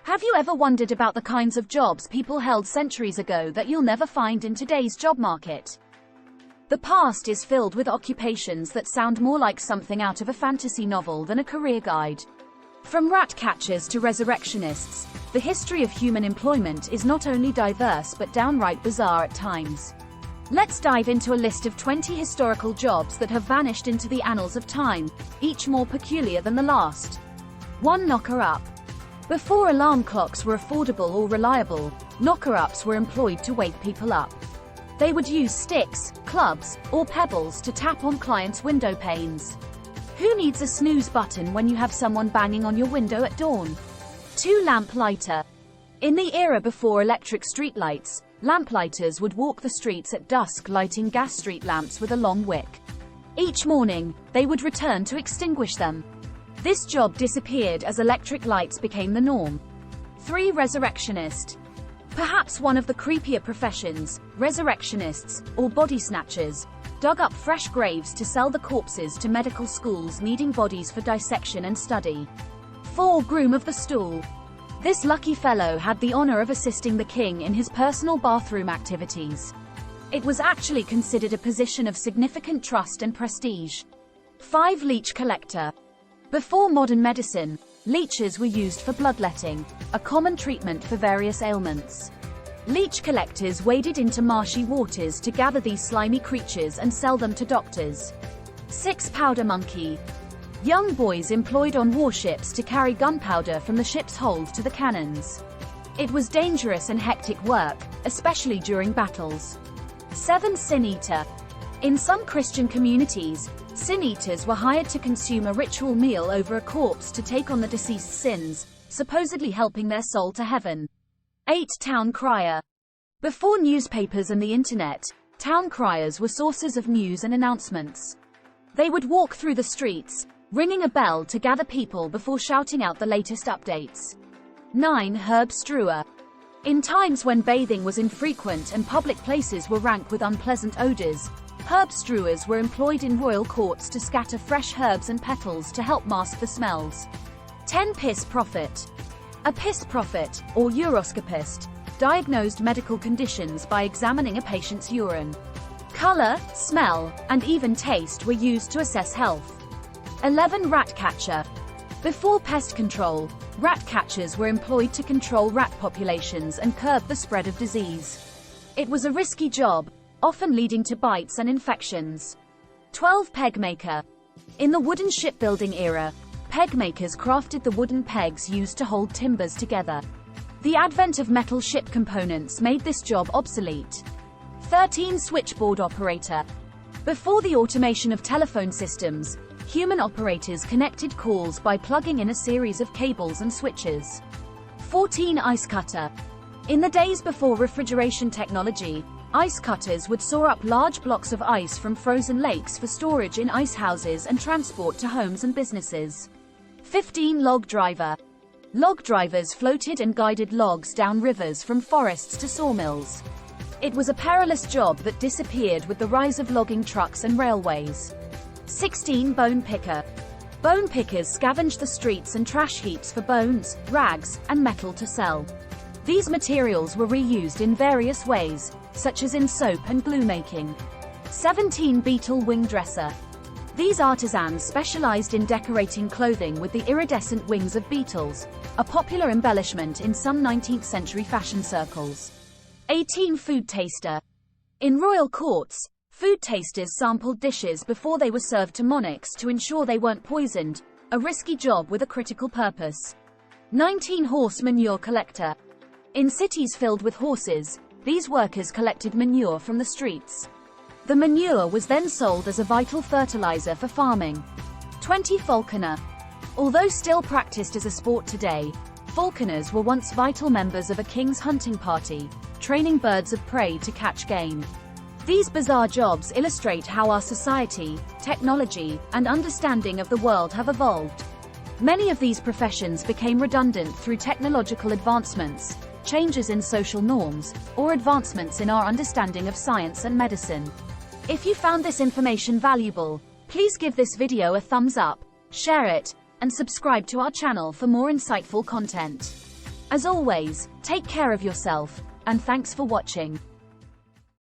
Have you ever wondered about the kinds of jobs people held centuries ago that you'll never find in today's job market? The past is filled with occupations that sound more like something out of a fantasy novel than a career guide. From rat catchers to resurrectionists, the history of human employment is not only diverse but downright bizarre at times. Let's dive into a list of 20 historical jobs that have vanished into the annals of time, each more peculiar than the last. 1. Knocker-up. Before alarm clocks were affordable or reliable, knocker-ups were employed to wake people up. They would use sticks, clubs, or pebbles to tap on clients' window panes. Who needs a snooze button when you have someone banging on your window at dawn? 2. Lamplighter. In the era before electric streetlights, lamplighters would walk the streets at dusk lighting gas street lamps with a long wick. Each morning, they would return to extinguish them. This job disappeared as electric lights became the norm. 3. Resurrectionist. Perhaps one of the creepier professions, resurrectionists, or body snatchers, dug up fresh graves to sell the corpses to medical schools needing bodies for dissection and study. 4. Groom of the Stool. This lucky fellow had the honor of assisting the king in his personal bathroom activities. It was actually considered a position of significant trust and prestige. 5. Leech collector. Before modern medicine, leeches were used for bloodletting, a common treatment for various ailments. Leech collectors waded into marshy waters to gather these slimy creatures and sell them to doctors. 6. Powder monkey. Young boys employed on warships to carry gunpowder from the ship's hold to the cannons. It was dangerous and hectic work, especially during battles. 7. Sin eater. In some Christian communities, sin eaters were hired to consume a ritual meal over a corpse to take on the deceased's sins, supposedly helping their soul to heaven. 8. Town crier. Before newspapers and the internet, town criers were sources of news and announcements. They would walk through the streets, ringing a bell to gather people before shouting out the latest updates. 9. Herb strewer. In times when bathing was infrequent and public places were rank with unpleasant odors, herb strewers were employed in royal courts to scatter fresh herbs and petals to help mask the smells. 10. Piss prophet. A piss prophet, or uroscopist, diagnosed medical conditions by examining a patient's urine. Color, smell, and even taste were used to assess health. 11. Rat catcher. Before pest control, rat catchers were employed to control rat populations and curb the spread of disease. It was a risky job, often leading to bites and infections. 12. Peg maker. In the wooden shipbuilding era, peg makers crafted the wooden pegs used to hold timbers together. The advent of metal ship components made this job obsolete. 13. Switchboard operator. Before the automation of telephone systems, human operators connected calls by plugging in a series of cables and switches. 14. Ice cutter. In the days before refrigeration technology, ice cutters would saw up large blocks of ice from frozen lakes for storage in ice houses and transport to homes and businesses. 15. Log driver. Log drivers floated and guided logs down rivers from forests to sawmills. It was a perilous job that disappeared with the rise of logging trucks and railways. 16. Bone picker. Bone pickers scavenged the streets and trash heaps for bones, rags, and metal to sell. These materials were reused in various ways, such as in soap and glue making. 17. Beetle wing dresser. These artisans specialized in decorating clothing with the iridescent wings of beetles, a popular embellishment in some 19th century fashion circles. 18. Food taster. In royal courts, food tasters sampled dishes before they were served to monarchs to ensure they weren't poisoned, a risky job with a critical purpose. 19. Horse manure collector. In cities filled with horses, these workers collected manure from the streets. The manure was then sold as a vital fertilizer for farming. 20. Falconer. Although still practiced as a sport today, falconers were once vital members of a king's hunting party, training birds of prey to catch game. These bizarre jobs illustrate how our society, technology, and understanding of the world have evolved. Many of these professions became redundant through technological advancements, changes in social norms, or advancements in our understanding of science and medicine. If you found this information valuable, please give this video a thumbs up, share it, and subscribe to our channel for more insightful content. As always, take care of yourself, and thanks for watching.